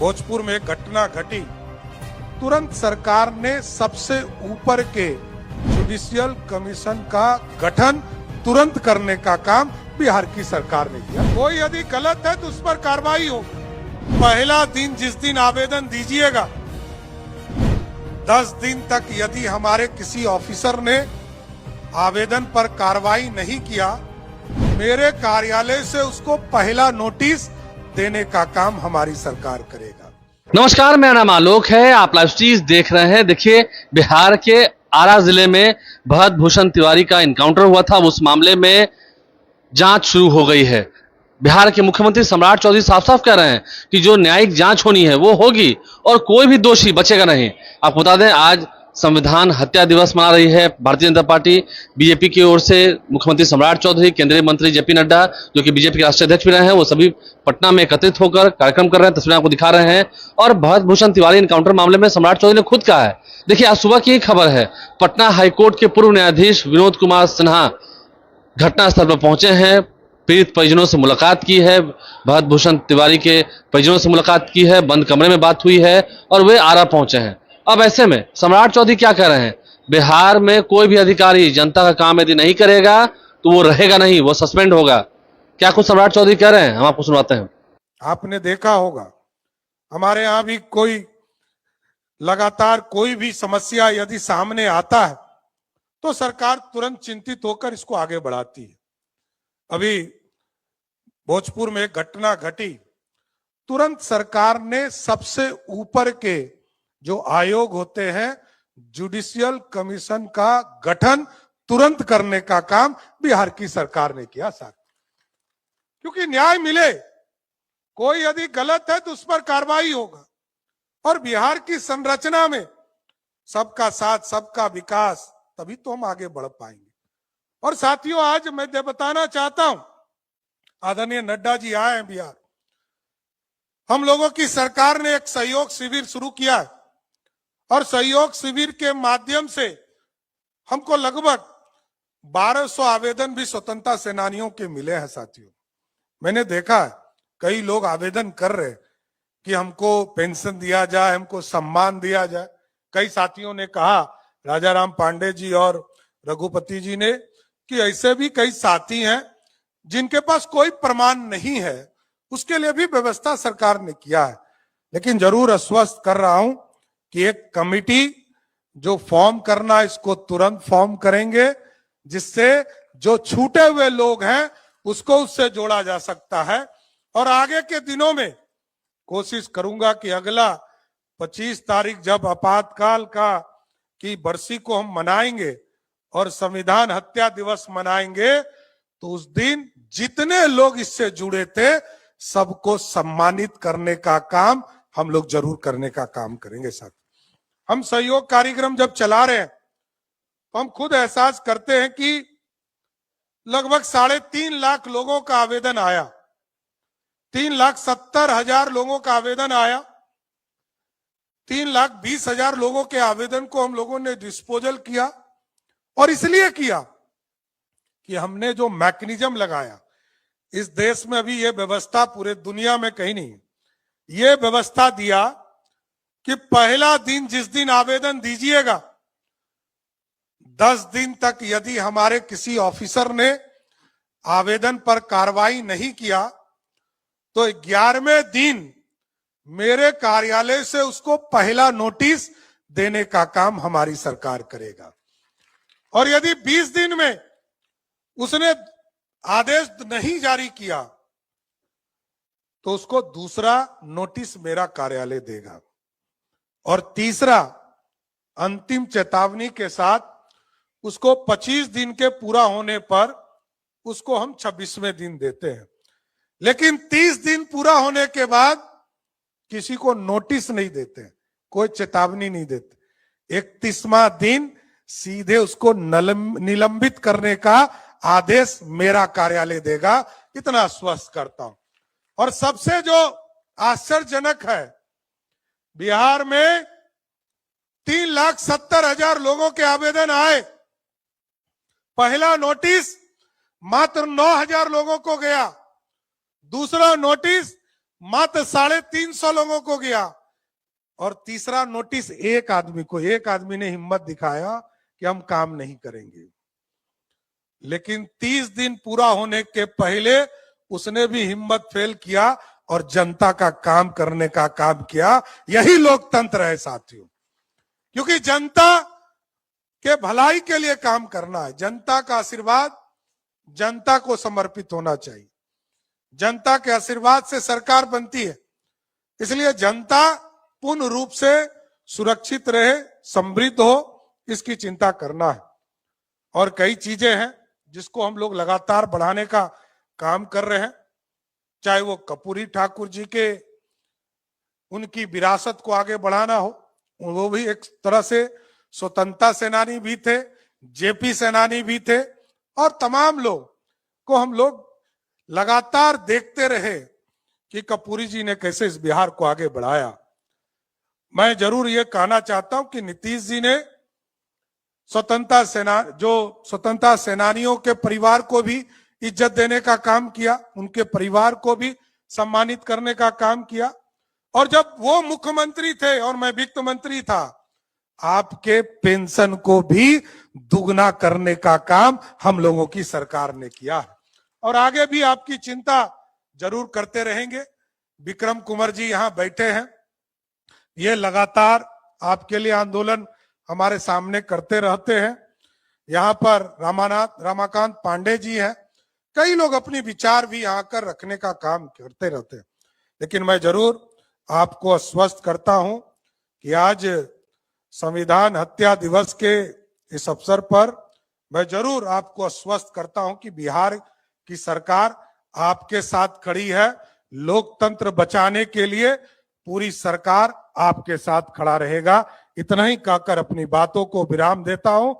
भोजपुर में एक घटना घटी, तुरंत सरकार ने सबसे ऊपर के जुडिशियल कमीशन का गठन तुरंत करने का काम बिहार की सरकार ने किया। कोई यदि गलत है तो उस पर कार्रवाई हो। पहला दिन जिस दिन आवेदन दीजिएगा, 10 दिन तक यदि हमारे किसी ऑफिसर ने आवेदन पर कार्रवाई नहीं किया, मेरे कार्यालय से उसको पहला नोटिस देने का काम हमारी सरकार करेगा। नमस्कार, मेरा नाम आलोक है। आप लाइव स्ट्रीज देख रहे हैं। देखिए, बिहार के आरा जिले में भरत भूषण तिवारी का इनकाउंटर हुआ था। उस मामले में जांच शुरू हो गई है। बिहार के मुख्यमंत्री सम्राट चौधरी साफ साफ कह रहे हैं कि जो न्यायिक जांच होनी है वो होगी और कोई भी दोषी बचेगा नहीं। आपको बता दें, आज संविधान हत्या दिवस मना रही है भारतीय जनता पार्टी। बीजेपी की ओर से मुख्यमंत्री सम्राट चौधरी, केंद्रीय मंत्री जेपी नड्डा, जो कि बीजेपी के राष्ट्रीय अध्यक्ष भी रहे हैं, वो सभी पटना में एकत्रित होकर कार्यक्रम कर रहे हैं। तस्वीरें आपको दिखा रहे हैं। और भरत भूषण तिवारी इनकाउंटर मामले में सम्राट चौधरी ने खुद कहा है। देखिए, आज सुबह की खबर है, पटना हाईकोर्ट के पूर्व न्यायाधीश विनोद कुमार सिन्हा घटनास्थल पर पहुंचे हैं, पीड़ित परिजनों से मुलाकात की है, भरत भूषण तिवारी के परिजनों से मुलाकात की है, बंद कमरे में बात हुई है और वे आरा पहुंचे हैं। अब ऐसे में सम्राट चौधरी क्या कह रहे हैं? बिहार में कोई भी अधिकारी जनता का काम यदि नहीं करेगा तो वो रहेगा नहीं, वो सस्पेंड होगा। क्या कुछ सम्राट चौधरी कह रहे हैं, हम आपको सुनाते हैं। आपने देखा होगा, हमारे यहाँ भी कोई लगातार कोई भी समस्या यदि सामने आता है तो सरकार तुरंत चिंतित होकर इसको आगे बढ़ाती है। अभी भोजपुर में एक घटना घटी, तुरंत सरकार ने सबसे ऊपर के जो आयोग होते हैं, जुडिशियल कमीशन का गठन तुरंत करने का काम बिहार की सरकार ने किया साथ, क्योंकि न्याय मिले। कोई यदि गलत है तो उस पर कार्रवाई होगा। और बिहार की संरचना में सबका साथ, सबका विकास, तभी तो हम आगे बढ़ पाएंगे। और साथियों, आज मैं बताना चाहता हूं, आदरणीय नड्डा जी आए हैं बिहार। हम लोगों की सरकार ने एक सहयोग शिविर शुरू किया है और सहयोग शिविर के माध्यम से हमको लगभग 1200 आवेदन भी स्वतंत्रता सेनानियों के मिले हैं। साथियों, मैंने देखा है कई लोग आवेदन कर रहे हैं कि हमको पेंशन दिया जाए, हमको सम्मान दिया जाए। कई साथियों ने कहा, राजाराम पांडे जी और रघुपति जी ने, कि ऐसे भी कई साथी हैं जिनके पास कोई प्रमाण नहीं है, उसके लिए भी व्यवस्था सरकार ने किया है। लेकिन जरूर आश्वस्त कर रहा हूं कि एक कमिटी जो फॉर्म करना, इसको तुरंत फॉर्म करेंगे, जिससे जो छूटे हुए लोग हैं उसको उससे जोड़ा जा सकता है। और आगे के दिनों में कोशिश करूंगा कि अगला 25 तारीख जब आपातकाल की बरसी को हम मनाएंगे और संविधान हत्या दिवस मनाएंगे, तो उस दिन जितने लोग इससे जुड़े थे सबको सम्मानित करने का काम हम लोग जरूर करने का काम करेंगे। साथ हम सहयोग कार्यक्रम जब चला रहे हैं तो हम खुद एहसास करते हैं कि लगभग 3.5 लाख लोगों का आवेदन आया, 3,70,000 लोगों का आवेदन आया। 3,20,000 लोगों के आवेदन को हम लोगों ने डिस्पोजल किया। और इसलिए किया कि हमने जो मैकेनिज्म लगाया, इस देश में अभी ये व्यवस्था पूरे दुनिया में कहीं नहीं, ये व्यवस्था दिया कि पहला दिन जिस दिन आवेदन दीजिएगा, 10 दिन तक यदि हमारे किसी ऑफिसर ने आवेदन पर कार्रवाई नहीं किया तो 11वें दिन मेरे कार्यालय से उसको पहला नोटिस देने का काम हमारी सरकार करेगा। और यदि 20 दिन में उसने आदेश नहीं जारी किया तो उसको दूसरा नोटिस मेरा कार्यालय देगा। और तीसरा, अंतिम चेतावनी के साथ उसको 25 दिन के पूरा होने पर उसको हम 26वें दिन देते हैं। लेकिन 30 दिन पूरा होने के बाद किसी को नोटिस नहीं देते, कोई चेतावनी नहीं देते। 31वां दिन सीधे उसको निलंबित करने का आदेश मेरा कार्यालय देगा। इतना आश्वस्त करता हूं। और सबसे जो आश्चर्यजनक है, बिहार में 3,70,000 लोगों के आवेदन आए, पहला नोटिस मात्र 9,000 लोगों को गया, दूसरा नोटिस मात्र 350 लोगों को गया। और तीसरा नोटिस एक आदमी ने हिम्मत दिखाया कि हम काम नहीं करेंगे, लेकिन 30 दिन पूरा होने के पहले उसने भी हिम्मत फेल किया और जनता का काम करने का काम किया। यही लोकतंत्र है साथियों, क्योंकि जनता के भलाई के लिए काम करना है। जनता का आशीर्वाद जनता को समर्पित होना चाहिए। जनता के आशीर्वाद से सरकार बनती है, इसलिए जनता पूर्ण रूप से सुरक्षित रहे, समृद्ध हो, इसकी चिंता करना है। और कई चीजें हैं जिसको हम लोग लगातार बढ़ाने का काम कर रहे हैं, चाहे वो कर्पूरी ठाकुर जी के उनकी विरासत को आगे बढ़ाना हो, वो भी एक तरह से स्वतंत्रता सेनानी भी थे, जेपी सेनानी भी थे, और तमाम लोग को हम लोग लगातार देखते रहे कि कर्पूरी जी ने कैसे इस बिहार को आगे बढ़ाया। मैं जरूर ये कहना चाहता हूं कि नीतीश जी ने स्वतंत्रता सेनानियों के परिवार को भी इज्जत देने का काम किया, उनके परिवार को भी सम्मानित करने का काम किया। और जब वो मुख्यमंत्री थे और मैं वित्त मंत्री था, आपके पेंशन को भी दुगना करने का काम हम लोगों की सरकार ने किया है, और आगे भी आपकी चिंता जरूर करते रहेंगे। विक्रम कुंवर जी यहाँ बैठे हैं, ये लगातार आपके लिए आंदोलन हमारे सामने करते रहते हैं। यहाँ पर रमाकांत पांडे जी हैं, कई लोग अपनी विचार भी यहाँ कर रखने का काम करते रहते हैं। लेकिन मैं जरूर आपको आश्वस्त करता हूं कि आज संविधान हत्या दिवस के इस अवसर पर मैं जरूर आपको आश्वस्त करता हूं कि बिहार की सरकार आपके साथ खड़ी है। लोकतंत्र बचाने के लिए पूरी सरकार आपके साथ खड़ा रहेगा। इतना ही कहकर अपनी बातों को विराम देता हूं।